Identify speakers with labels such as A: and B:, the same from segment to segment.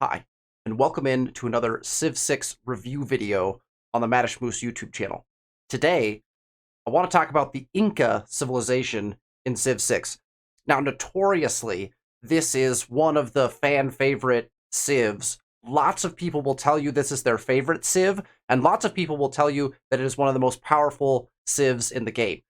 A: Hi, and welcome in to another Civ 6 review video on the Madish Moose YouTube channel. Today, I want to talk about the Inca civilization in Civ 6. Now, notoriously, this is one of the fan favorite civs. Lots of people will tell you this is their favorite civ, and lots of people will tell you that it is one of the most powerful civs in the game.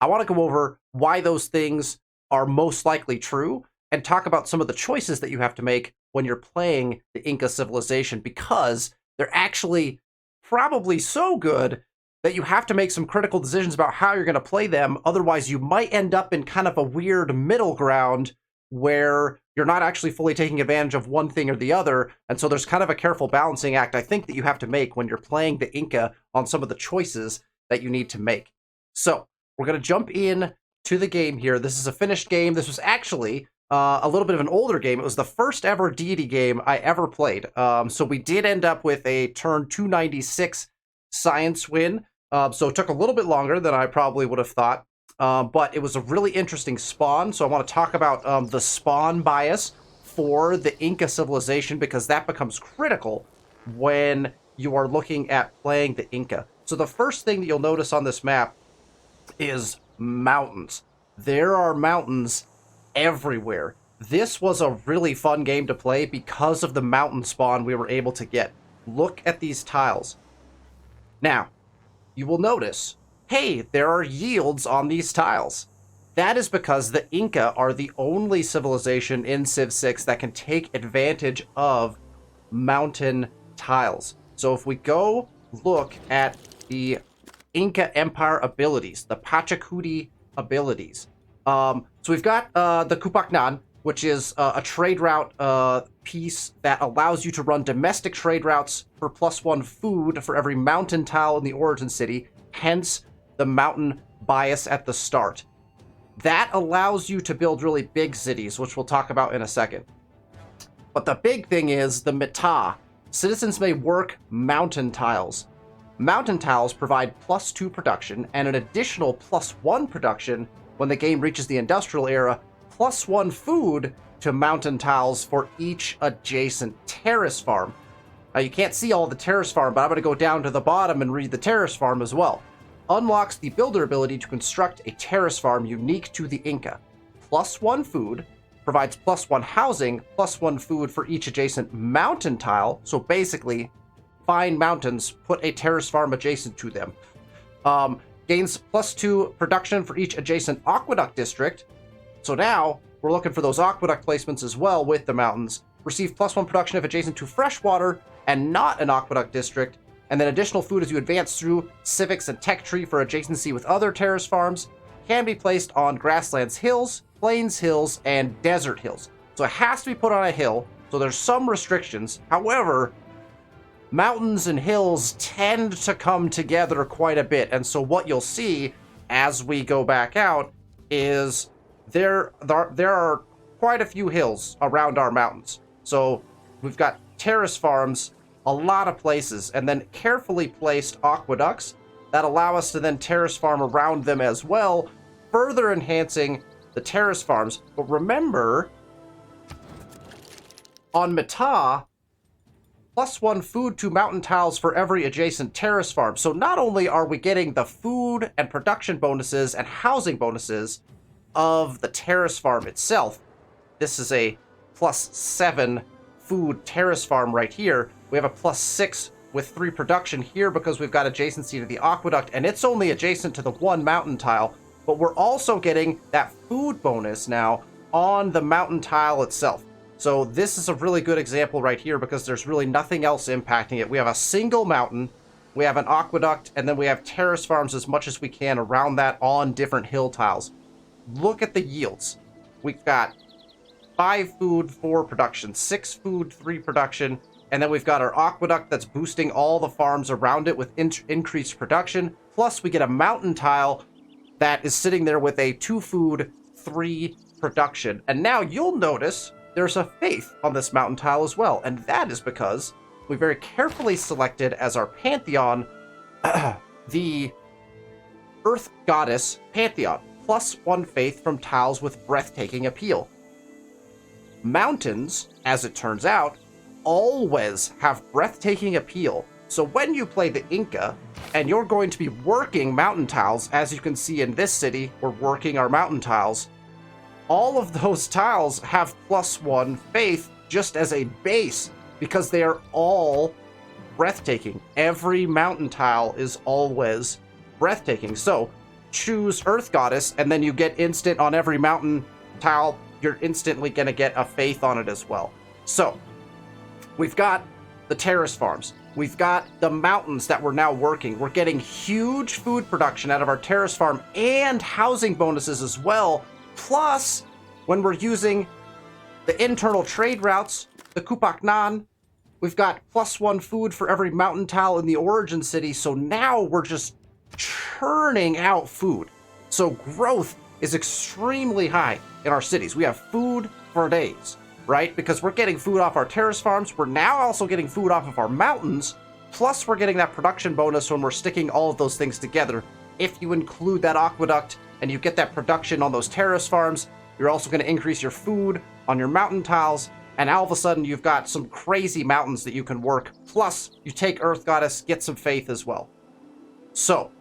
A: I want to go over why those things are most likely true and talk about some of the choices that you have to make when you're playing the Inca civilization, because they're actually probably so good that you have to make some critical decisions about how you're going to play them. Otherwise, you might end up in kind of a weird middle ground where you're not actually fully taking advantage of one thing or the other. And so there's kind of a careful balancing act, I think, that you have to make when you're playing the Inca on some of the choices that you need to make. So we're going to jump in to the game here. This is a finished game. This was actually a little bit of an older game. It was the first ever deity game I ever played. So we did end up with a turn 296 science win. So it took a little bit longer than I probably would have thought. But it was a really interesting spawn. So I want to talk about the spawn bias for the Inca civilization, because that becomes critical when you are looking at playing the Inca. So the first thing that you'll notice on this map is mountains. There are mountains everywhere. This was a really fun game to play because of the mountain spawn we were able to get. Look at these tiles. Now, you will notice, hey, there are yields on these tiles. That is because the Inca are the only civilization in Civ 6 that can take advantage of mountain tiles. So if we go look at the Inca Empire abilities, the Pachacuti abilities. So we've got the Kupaknan, which is a trade route piece that allows you to run domestic trade routes for +1 food for every mountain tile in the origin city, hence the mountain bias at the start. That allows you to build really big cities, which we'll talk about in a second. But the big thing is the Mita. Citizens may work mountain tiles. Mountain tiles provide +2 production and an additional +1 production when the game reaches the industrial era, +1 food to mountain tiles for each adjacent terrace farm. Now you can't see all the terrace farm, but I'm going to go down to the bottom and read the terrace farm as well. Unlocks the builder ability to construct a terrace farm unique to the Inca. +1 food, provides +1 housing, +1 food for each adjacent mountain tile. So basically, find mountains, put a terrace farm adjacent to them. Gains +2 production for each adjacent aqueduct district. So now we're looking for those aqueduct placements as well with the mountains. Receive +1 production if adjacent to freshwater and not an aqueduct district. And then additional food as you advance through civics and tech tree for adjacency with other terrace farms. Can be placed on grasslands hills, plains hills, and desert hills. So it has to be put on a hill. So there's some restrictions. However, mountains and hills tend to come together quite a bit. And so what you'll see as we go back out is there are quite a few hills around our mountains. So we've got terrace farms, a lot of places, and then carefully placed aqueducts that allow us to then terrace farm around them as well, further enhancing the terrace farms. But remember, on Mita, +1 food to mountain tiles for every adjacent terrace farm. So not only are we getting the food and production bonuses and housing bonuses of the terrace farm itself, this is a +7 food terrace farm right here. We have a +6 with 3 production here because we've got adjacency to the aqueduct, and it's only adjacent to the 1 mountain tile. But we're also getting that food bonus now on the mountain tile itself. So this is a really good example right here because there's really nothing else impacting it. We have a single mountain, we have an aqueduct, and then we have terrace farms as much as we can around that on different hill tiles. Look at the yields. We've got 5 food, 4 production, 6 food, 3 production, and then we've got our aqueduct that's boosting all the farms around it with increased production. Plus we get a mountain tile that is sitting there with a 2 food, 3 production. And now you'll notice there's a faith on this mountain tile as well, and that is because we very carefully selected as our pantheon the Earth Goddess Pantheon, +1 faith from tiles with breathtaking appeal. Mountains, as it turns out, always have breathtaking appeal. So when you play the Inca, and you're going to be working mountain tiles, as you can see in this city, we're working our mountain tiles, all of those tiles have +1 faith just as a base, because they are all breathtaking. Every mountain tile is always breathtaking. So choose Earth Goddess, and then you get instant on every mountain tile. You're instantly going to get a faith on it as well. So we've got the terrace farms. We've got the mountains that we're now working. We're getting huge food production out of our terrace farm and housing bonuses as well. Plus, when we're using the internal trade routes, the Kupaknan, we've got +1 food for every mountain tile in the origin city. So now we're just churning out food. So growth is extremely high in our cities. We have food for days, right? Because we're getting food off our terrace farms. We're now also getting food off of our mountains. Plus, we're getting that production bonus when we're sticking all of those things together. If you include that aqueduct and you get that production on those terrace farms, you're also going to increase your food on your mountain tiles. And all of a sudden, you've got some crazy mountains that you can work. Plus, you take Earth Goddess, get some faith as well. So,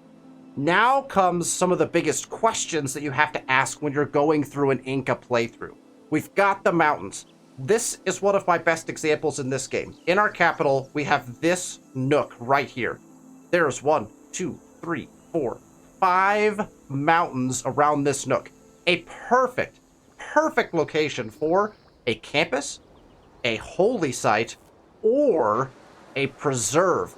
A: now comes some of the biggest questions that you have to ask when you're going through an Inca playthrough. We've got the mountains. This is one of my best examples in this game. In our capital, we have this nook right here. There's 1, 2, 3, 4, 5 mountains around this nook. A perfect location for a campus, a holy site, or a preserve.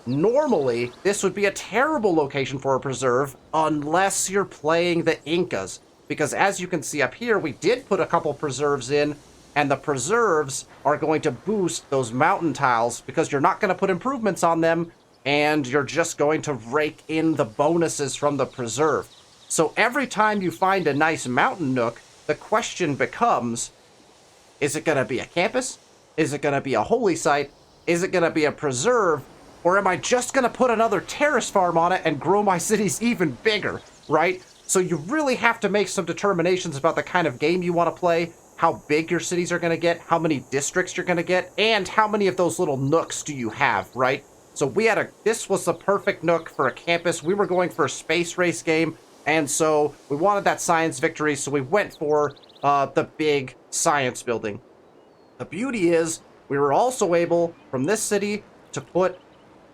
A: Normally, this would be a terrible location for a preserve unless you're playing the Incas. Because as you can see up here, we did put a couple preserves in, and the preserves are going to boost those mountain tiles because you're not going to put improvements on them, and you're just going to rake in the bonuses from the preserve. So every time you find a nice mountain nook, the question becomes, is it going to be a campus? Is it going to be a holy site? Is it going to be a preserve? Or am I just going to put another terrace farm on it and grow my cities even bigger, right? So you really have to make some determinations about the kind of game you want to play, how big your cities are going to get, how many districts you're going to get, and how many of those little nooks do you have, right? So this was the perfect nook for a campus. We were going for a space race game, and so we wanted that science victory, so we went for the big science building. The beauty is, we were also able, from this city, to put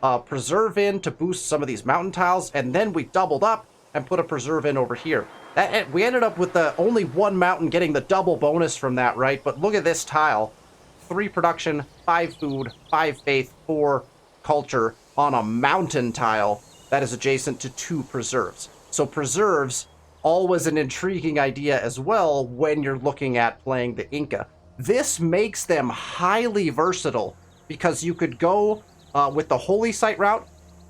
A: a preserve in to boost some of these mountain tiles, and then we doubled up and put a preserve in over here. We ended up with only 1 mountain getting the double bonus from that, right? But look at this tile. 3 production, 5 food, 5 faith, 4 culture on a mountain tile that is adjacent to 2 preserves. So preserves, always an intriguing idea as well when you're looking at playing the Inca. This makes them highly versatile because you could go with the holy site route.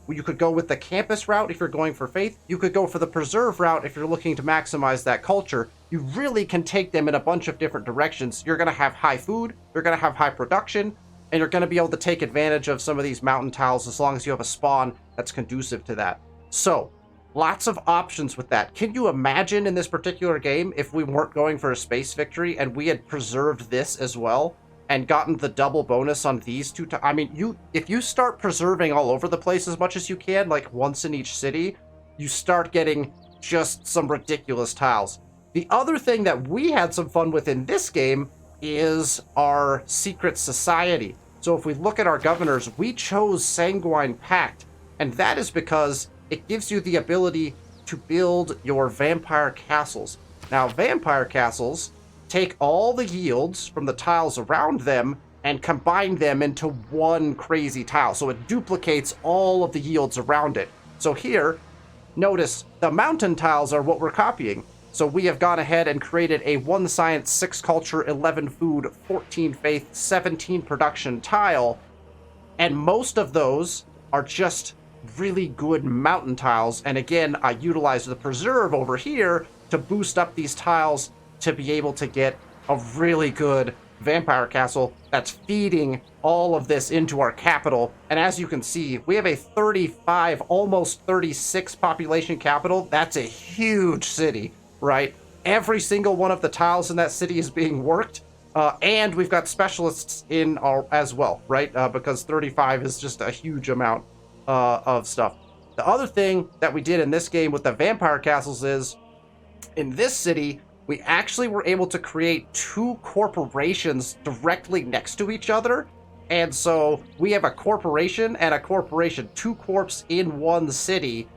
A: You could go with the campus route if you're going for faith. You could go for the preserve route if you're looking to maximize that culture. You really can take them in a bunch of different directions. You're going to have high food, you're going to have high production, and you're going to be able to take advantage of some of these mountain tiles as long as you have a spawn that's conducive to that. So, lots of options with that. Can you imagine in this particular game if we weren't going for a space victory and we had preserved this as well? And gotten the double bonus on these 2 tiles. I mean, if you start preserving all over the place as much as you can, like once in each city, you start getting just some ridiculous tiles. The other thing that we had some fun with in this game is our secret society. So if we look at our governors, we chose Sanguine Pact, and that is because it gives you the ability to build your vampire castles. Now, vampire castles take all the yields from the tiles around them and combine them into one crazy tile. So it duplicates all of the yields around it. So here, notice the mountain tiles are what we're copying. So we have gone ahead and created a 1 science, 6 culture, 11 food, 14 faith, 17 production tile. And most of those are just really good mountain tiles. And again, I utilized the preserve over here to boost up these tiles to be able to get a really good vampire castle that's feeding all of this into our capital. And as you can see, we have a 35, almost 36 population capital. That's a huge city, right? Every single one of the tiles in that city is being worked. And we've got specialists in our as well, right? Because 35 is just a huge amount of stuff. The other thing that we did in this game with the vampire castles is, in this city, we actually were able to create 2 corporations directly next to each other. And so we have a corporation and a corporation, 2 corps in one city.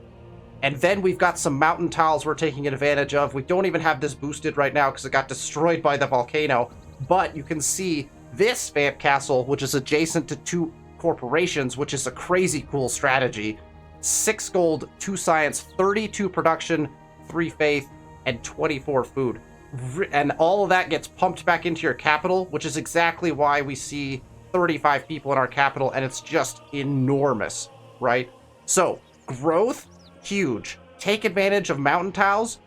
A: And then we've got some mountain tiles we're taking advantage of. We don't even have this boosted right now because it got destroyed by the volcano. But you can see this vamp castle, which is adjacent to 2 corporations, which is a crazy cool strategy. 6 gold, 2 science, 32 production, 3 faith, and 24 food. And all of that gets pumped back into your capital, which is exactly why we see 35 people in our capital, and it's just enormous, right? So, growth, huge. Take advantage of mountain tiles,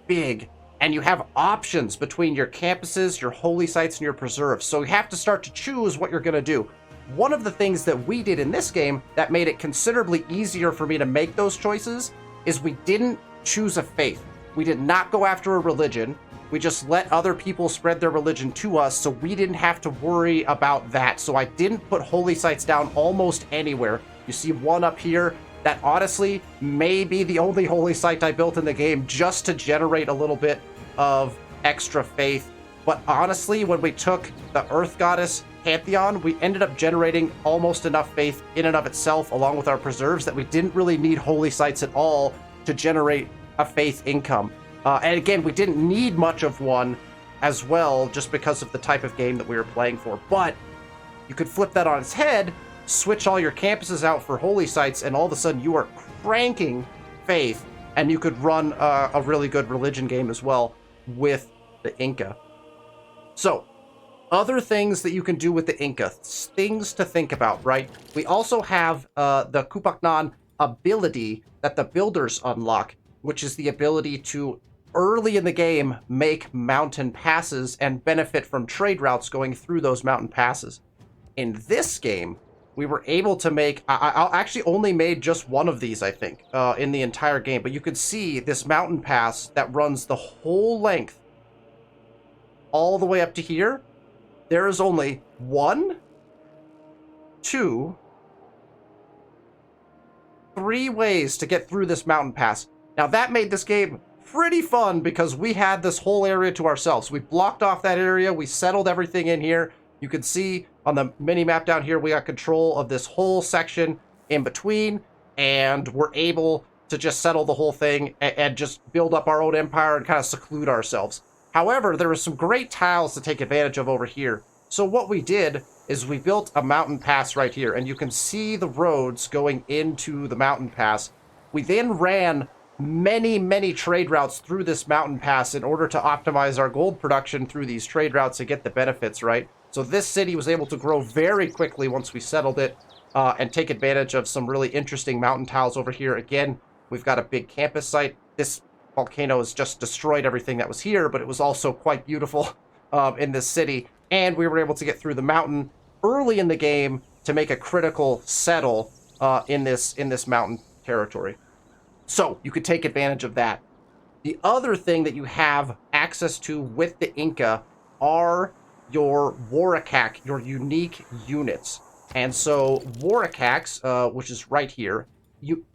A: big. And you have options between your campuses, your holy sites, and your preserves. So you have to start to choose what you're going to do. One of the things that we did in this game that made it considerably easier for me to make those choices is we didn't choose a faith. We did not go after a religion. We just let other people spread their religion to us, so we didn't have to worry about that. So I didn't put holy sites down almost anywhere. You see one up here that honestly may be the only holy site I built in the game just to generate a little bit of extra faith. But honestly, when we took the Earth Goddess Pantheon, we ended up generating almost enough faith in and of itself, along with our preserves, that we didn't really need holy sites at all to generate a faith income. And again, we didn't need much of one as well, just because of the type of game that we were playing for. But you could flip that on its head, switch all your campuses out for holy sites, and all of a sudden you are cranking faith, and you could run a really good religion game as well with the Inca. So, other things that you can do with the Inca, things to think about, right? We also have the Kupaknan ability that the builders unlock, which is the ability to, early in the game, make mountain passes and benefit from trade routes going through those mountain passes. In this game, we were able to make, I actually only made just one of these, I think, in the entire game, but you could see this mountain pass that runs the whole length all the way up to here. There is only 1, 2, 3 ways to get through this mountain pass. Now that made this game pretty fun because we had this whole area to ourselves. We blocked off that area, we settled everything in here. You can see on the mini map down here, we got control of this whole section in between, and we're able to just settle the whole thing and just build up our own empire and kind of seclude ourselves. However, there are some great tiles to take advantage of over here. So what we did is we built a mountain pass right here, and you can see the roads going into the mountain pass. We then ran many trade routes through this mountain pass in order to optimize our gold production through these trade routes and get the benefits, right? So this city was able to grow very quickly once we settled it, and take advantage of some really interesting mountain tiles over here. Again, we've got a big campus site. This volcano has just destroyed everything that was here, but it was also quite beautiful in this city. And we were able to get through the mountain early in the game to make a critical settle in this mountain territory. So you could take advantage of that. The other thing that you have access to with the Inca are your Warak'aq, your unique units. And so Warak'aqs, which is right here,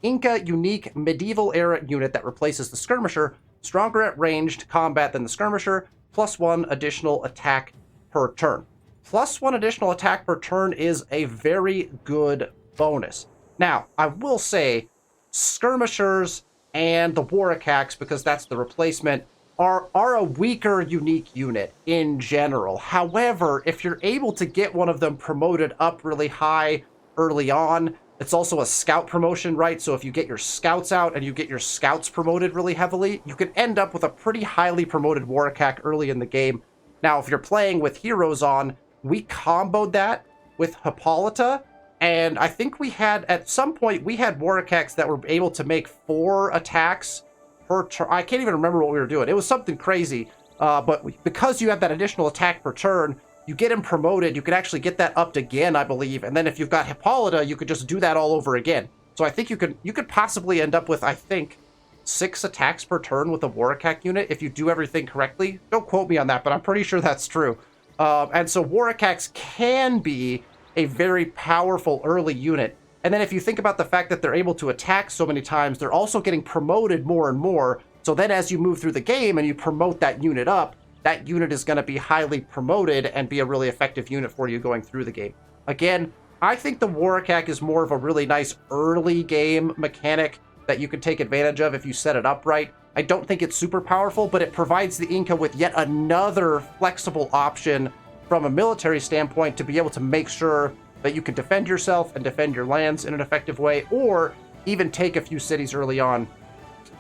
A: Inca unique medieval era unit that replaces the skirmisher, stronger at ranged combat than the skirmisher, +1 additional attack per turn. +1 additional attack per turn is a very good bonus. Now, I will say, skirmishers and the Warak'aqs, because that's the replacement, are a weaker unique unit in general. However, if you're able to get one of them promoted up really high early on, it's also a scout promotion, right? So if you get your scouts out and you get your scouts promoted really heavily, you can end up with a pretty highly promoted Warak'aq early in the game. Now, if you're playing with heroes on, we comboed that with Hippolyta, and I think we had, at some point, we had Warak'aqs that were able to make 4 attacks per turn. I can't even remember what we were doing. It was something crazy, but because you have that additional attack per turn, you get him promoted, you can actually get that upped again, I believe, and then if you've got Hippolyta, you could just do that all over again. So I think you could possibly end up with, I think, 6 attacks per turn with a Warak'aq unit if you do everything correctly. Don't quote me on that, but I'm pretty sure that's true. And so Warak'aqs can be a very powerful early unit. And then if you think about the fact that they're able to attack so many times, they're also getting promoted more and more. So then as you move through the game and you promote that unit up, that unit is going to be highly promoted and be a really effective unit for you going through the game. Again, I think the Warak'aq is more of a really nice early game mechanic that you can take advantage of if you set it up right. I don't think it's super powerful, but it provides the Inca with yet another flexible option from a military standpoint to be able to make sure that you can defend yourself and defend your lands in an effective way, or even take a few cities early on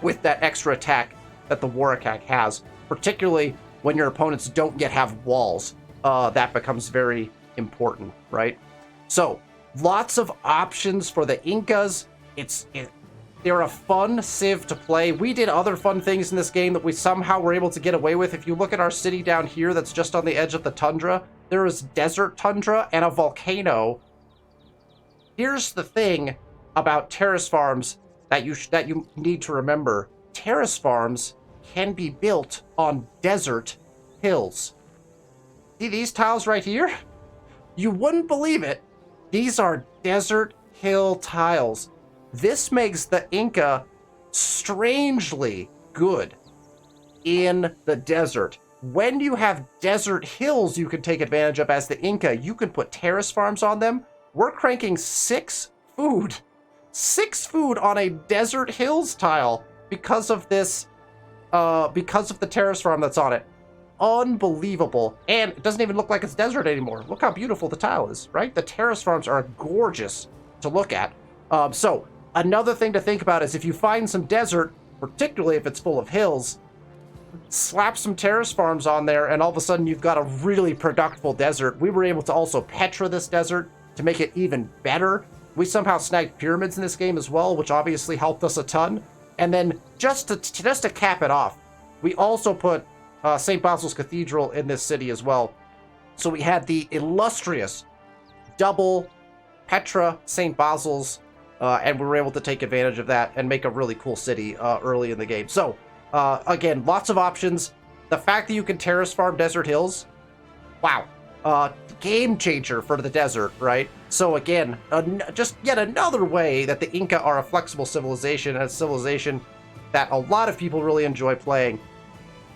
A: with that extra attack that the Warak'aq has, particularly when your opponents don't yet have walls. That becomes very important, right? So, lots of options for the Incas. They're a fun civ to play. We did other fun things in this game that we somehow were able to get away with. If you look at our city down here that's just on the edge of the tundra, there is desert tundra and a volcano. Here's the thing about terrace farms that you need to remember. Terrace farms can be built on desert hills. See these tiles right here? You wouldn't believe it. These are desert hill tiles. This makes the Inca strangely good in the desert. When you have desert hills you can take advantage of as the Inca, you can put terrace farms on them. We're cranking 6 food. 6 food on a desert hills tile because of this, because of the terrace farm that's on it. Unbelievable. And it doesn't even look like it's desert anymore. Look how beautiful the tile is, right? The terrace farms are gorgeous to look at. So another thing to think about is if you find some desert, particularly if it's full of hills, slap some terrace farms on there and all of a sudden you've got a really productive desert. We were able to also petra this desert to make it even better. We somehow snagged pyramids in this game as well, which obviously helped us a ton. And then just to cap it off, we also put St. Basil's Cathedral in this city as well. So we had the illustrious double Petra St. Basil's, and we were able to take advantage of that and make a really cool city early in the game. So, again, lots of options. The fact that you can terrace farm desert hills, wow. Game changer for the desert, right? So again, just yet another way that the Inca are a flexible civilization, and a civilization that a lot of people really enjoy playing.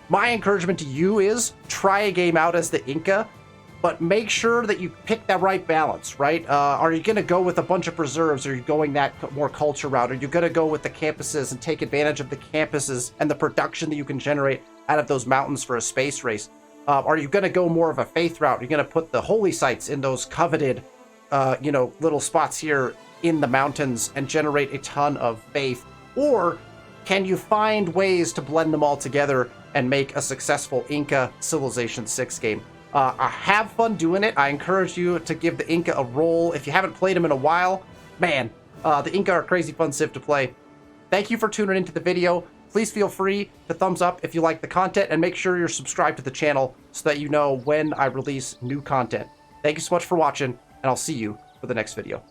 A: My encouragement to you is try a game out as the Inca, but make sure that you pick that right balance, right? Are you going to go with a bunch of preserves? Are you going that more culture route? Are you going to go with the campuses and take advantage of the campuses and the production that you can generate out of those mountains for a space race? Are you going to go more of a faith route? Are you going to put the holy sites in those coveted, little spots here in the mountains and generate a ton of faith? Or can you find ways to blend them all together and make a successful Inca Civilization 6 game? Have fun doing it. I encourage you to give the Inca a roll. If you haven't played them in a while, man, the Inca are a crazy fun civ to play. Thank you for tuning into the video. Please feel free to thumbs up if you like the content, and make sure you're subscribed to the channel so that you know when I release new content. Thank you so much for watching, and I'll see you for the next video.